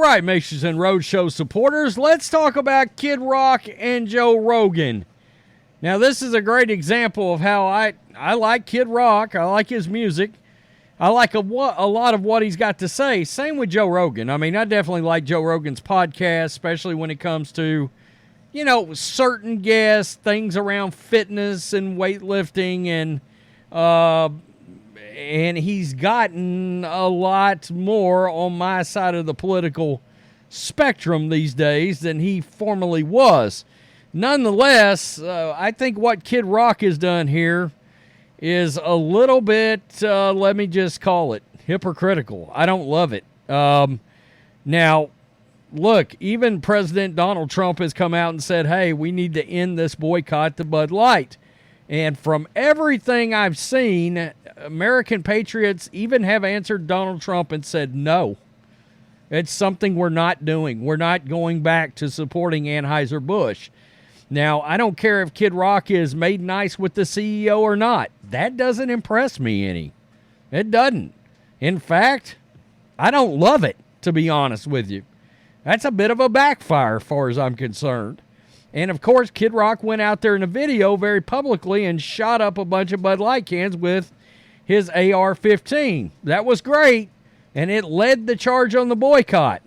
right, Matrixx and Rhodes Show supporters, let's talk about Kid Rock and Joe Rogan. Now, this is a great example of how I like Kid Rock. I like his music. I like a lot of what he's got to say. Same with Joe Rogan. I mean, I definitely like Joe Rogan's podcast, especially when it comes to, certain guests, things around fitness and weightlifting, and he's gotten a lot more on my side of the political spectrum these days than he formerly was. Nonetheless, I think what Kid Rock has done here is a little bit, let me just call it, hypocritical. I don't love it. Now, look, even President Donald Trump has come out and said, hey, we need to end this boycott to Bud Light. And from everything I've seen, American patriots even have answered Donald Trump and said, no, it's something we're not doing. We're not going back to supporting Anheuser Busch. Now, I don't care if Kid Rock is made nice with the CEO or not. That doesn't impress me any. It doesn't. In fact, I don't love it, to be honest with you. That's a bit of a backfire as far as I'm concerned. And, of course, Kid Rock went out there in a video very publicly and shot up a bunch of Bud Light cans with his AR-15. That was great, and it led the charge on the boycott.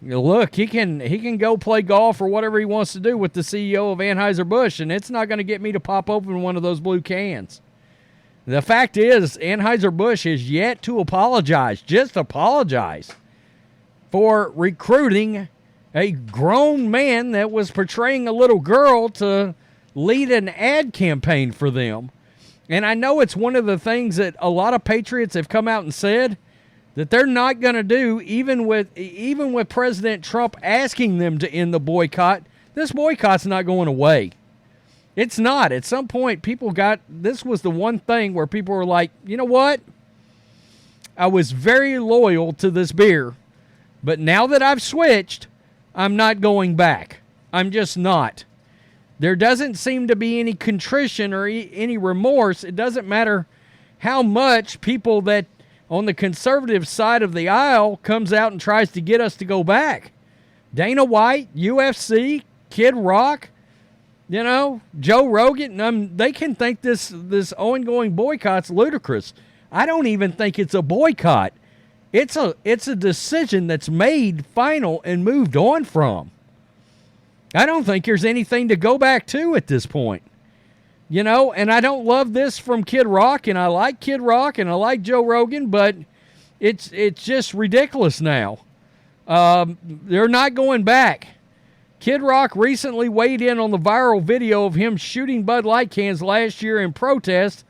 Look, he can go play golf or whatever he wants to do with the CEO of Anheuser Busch, and it's not going to get me to pop open one of those blue cans. The fact is, Anheuser Busch is yet to apologize, just apologize, for recruiting a grown man that was portraying a little girl to lead an ad campaign for them. And I know it's one of the things that a lot of patriots have come out and said that they're not going to do, even with President Trump asking them to end the boycott. This boycott's not going away. It's not. At some point, this was the one thing where people were like, you know what? I was very loyal to this beer, but now that I've switched, I'm not going back. I'm just not. There doesn't seem to be any contrition or any remorse. It doesn't matter how much people that on the conservative side of the aisle comes out and tries to get us to go back. Dana White, UFC, Kid Rock, Joe Rogan, they can think this ongoing boycott's ludicrous. I don't even think it's a boycott. It's a decision that's made final and moved on from. I don't think there's anything to go back to at this point. And I don't love this from Kid Rock, and I like Kid Rock, and I like Joe Rogan, but it's just ridiculous now. They're not going back. Kid Rock recently weighed in on the viral video of him shooting Bud Light cans last year in protest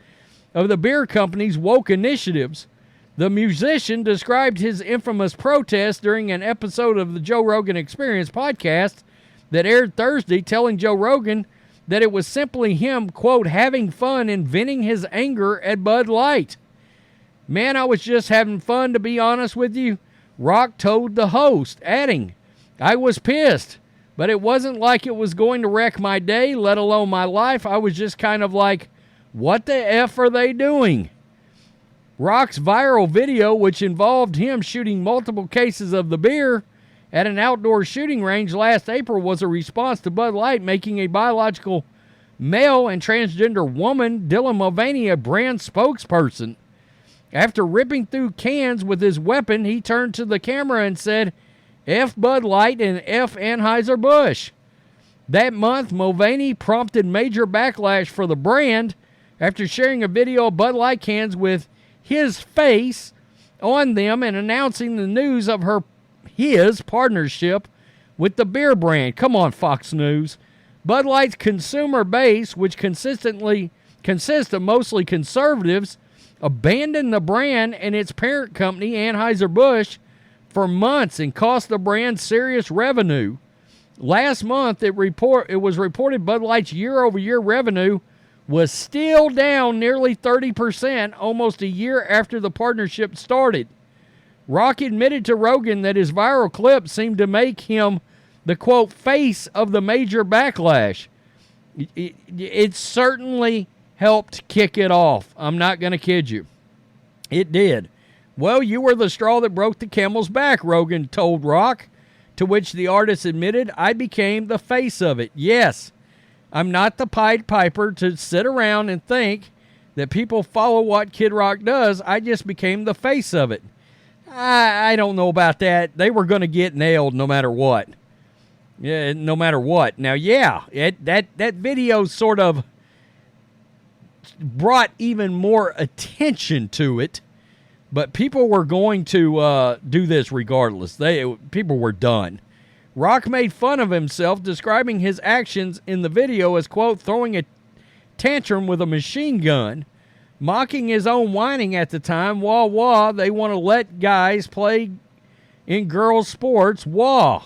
of the beer company's woke initiatives. The musician described his infamous protest during an episode of the Joe Rogan Experience podcast that aired Thursday, telling Joe Rogan that it was simply him, quote, having fun and venting his anger at Bud Light. Man, I was just having fun, to be honest with you, Rock told the host, adding, I was pissed, but it wasn't like it was going to wreck my day, let alone my life. I was just kind of like, what the F are they doing? Rock's viral video, which involved him shooting multiple cases of the beer at an outdoor shooting range last April, was a response to Bud Light making a biological male and transgender woman, Dylan Mulvaney, a brand spokesperson. After ripping through cans with his weapon, he turned to the camera and said, F Bud Light and F Anheuser Busch. That month, Mulvaney prompted major backlash for the brand after sharing a video of Bud Light cans with his face on them and announcing the news of his partnership with the beer brand. Come on, Fox News. Bud Light's consumer base, which consists of mostly conservatives, abandoned the brand and its parent company, Anheuser Busch, for months and cost the brand serious revenue. Last month, it was reported Bud Light's year-over-year revenue was still down nearly 30%, almost a year after the partnership started. Rock admitted to Rogan that his viral clip seemed to make him the, quote, face of the major backlash. It certainly helped kick it off. I'm not going to kid you. It did. Well, you were the straw that broke the camel's back, Rogan told Rock, to which the artist admitted, I became the face of it. Yes, I'm not the Pied Piper to sit around and think that people follow what Kid Rock does. I just became the face of it. I don't know about that. They were going to get nailed no matter what. Yeah, no matter what. Now, yeah, that video sort of brought even more attention to it, but people were going to do this regardless. People were done. Rock made fun of himself, describing his actions in the video as, quote, throwing a tantrum with a machine gun, mocking his own whining at the time. Wah, wah, they want to let guys play in girls' sports. Wah.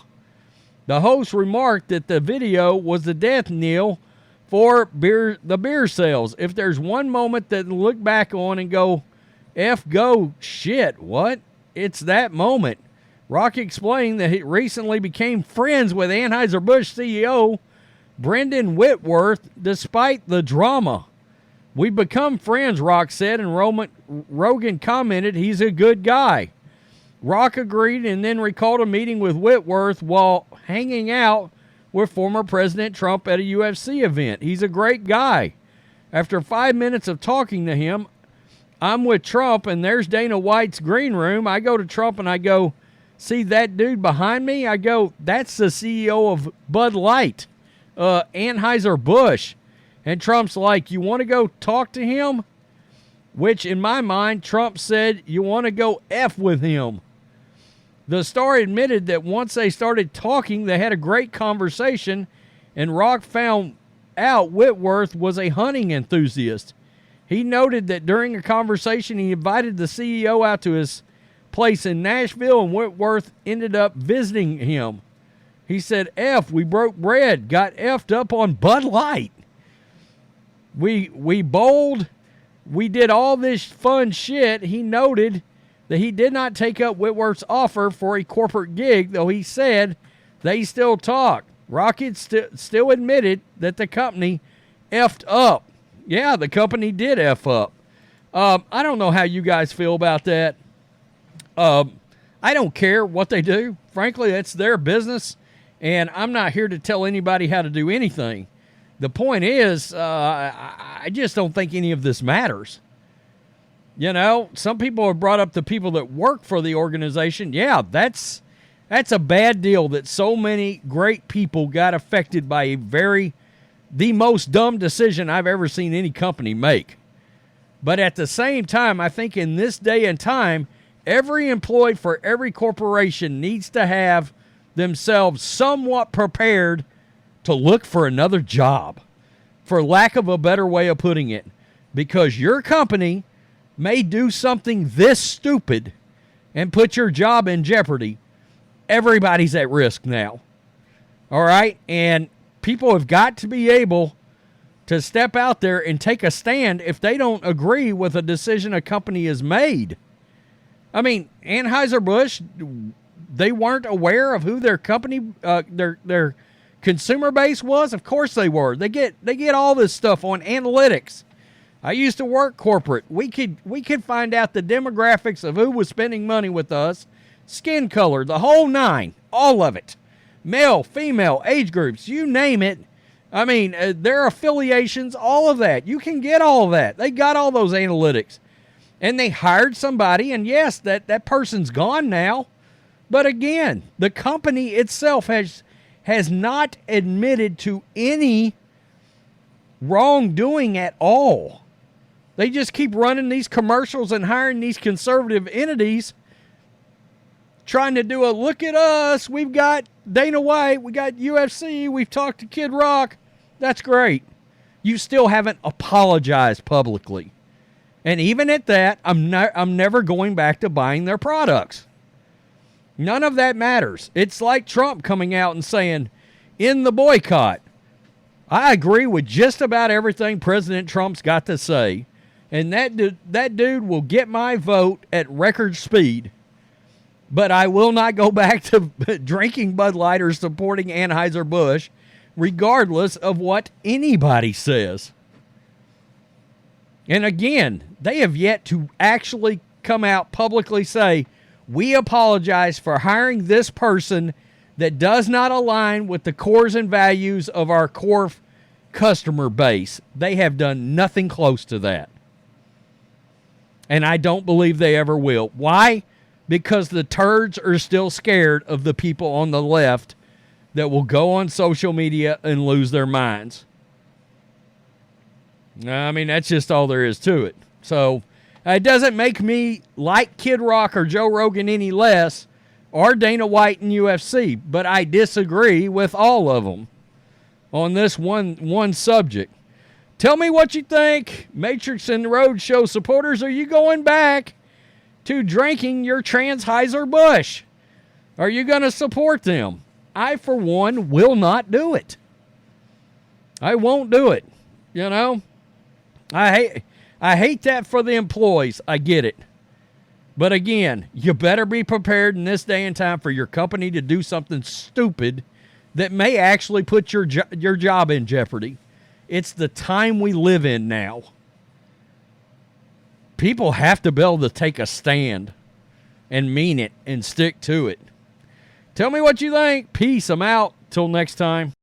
The host remarked that the video was the death knell for the beer sales. If there's one moment that look back on and go, go, shit, what? It's that moment. Rock explained that he recently became friends with Anheuser Busch CEO Brendan Whitworth despite the drama. We've become friends, Rock said, and Rogan commented he's a good guy. Rock agreed and then recalled a meeting with Whitworth while hanging out with former President Trump at a UFC event. He's a great guy. After 5 minutes of talking to him, I'm with Trump and there's Dana White's green room. I go to Trump and I go, see that dude behind me? I go, that's the CEO of Bud Light, Anheuser Busch. And Trump's like, you want to go talk to him? Which, in my mind, Trump said, you want to go F with him. The star admitted that once they started talking, they had a great conversation, and Rock found out Whitworth was a hunting enthusiast. He noted that during a conversation, he invited the CEO out to his place in Nashville, and Whitworth ended up visiting him. He said, we broke bread, got F'd up on Bud Light. We bowled, we did all this fun shit. He noted that he did not take up Whitworth's offer for a corporate gig, though he said they still talk. Rocket still admitted that the company effed up. Yeah, the company did F up. I don't know how you guys feel about that. I don't care what they do. Frankly, that's their business, and I'm not here to tell anybody how to do anything. The point is, I just don't think any of this matters. You know, some people have brought up the people that work for the organization. Yeah, that's a bad deal that so many great people got affected by the most dumb decision I've ever seen any company make. But at the same time, I think in this day and time, every employee for every corporation needs to have themselves somewhat prepared to look for another job, for lack of a better way of putting it, because your company may do something this stupid and put your job in jeopardy. Everybody's at risk now. All right? And people have got to be able to step out there and take a stand if they don't agree with a decision a company has made. I mean, Anheuser-Busch, they weren't aware of who their company, their consumer base was. Of course they were. They get all this stuff on analytics. I used to work corporate. We could find out the demographics of who was spending money with us, skin color, the whole nine, all of it. Male, female, age groups, you name it. I mean, their affiliations, all of that. You can get all of that. They got all those analytics. And they hired somebody, and yes, that person's gone now. But again, the company itself has not admitted to any wrongdoing at all. They just keep running these commercials and hiring these conservative entities, trying to do a look at us. We've got Dana White, we got UFC, we've talked to Kid Rock. That's great. You still haven't apologized publicly. And even at that, I'm never going back to buying their products. None of that matters. It's like Trump coming out and saying, in the boycott, I agree with just about everything President Trump's got to say, and that dude will get my vote at record speed, but I will not go back to drinking Bud Light or supporting Anheuser Busch, regardless of what anybody says. And again, they have yet to actually come out publicly say, we apologize for hiring this person that does not align with the cores and values of our core customer base. They have done nothing close to that. And I don't believe they ever will. Why? Because the turds are still scared of the people on the left that will go on social media and lose their minds. I mean, that's just all there is to it. So it doesn't make me like Kid Rock or Joe Rogan any less, or Dana White and UFC, but I disagree with all of them on this one subject. Tell me what you think. Matrixx and Rhodes show supporters, are you going back to drinking your Anheuser Busch? Are you going to support them? I, for one, will not do it. I won't do it. You know? I hate that for the employees. I get it. But again, you better be prepared in this day and time for your company to do something stupid that may actually put your job in jeopardy. It's the time we live in now. People have to be able to take a stand and mean it and stick to it. Tell me what you think. Peace. I'm out. Till next time.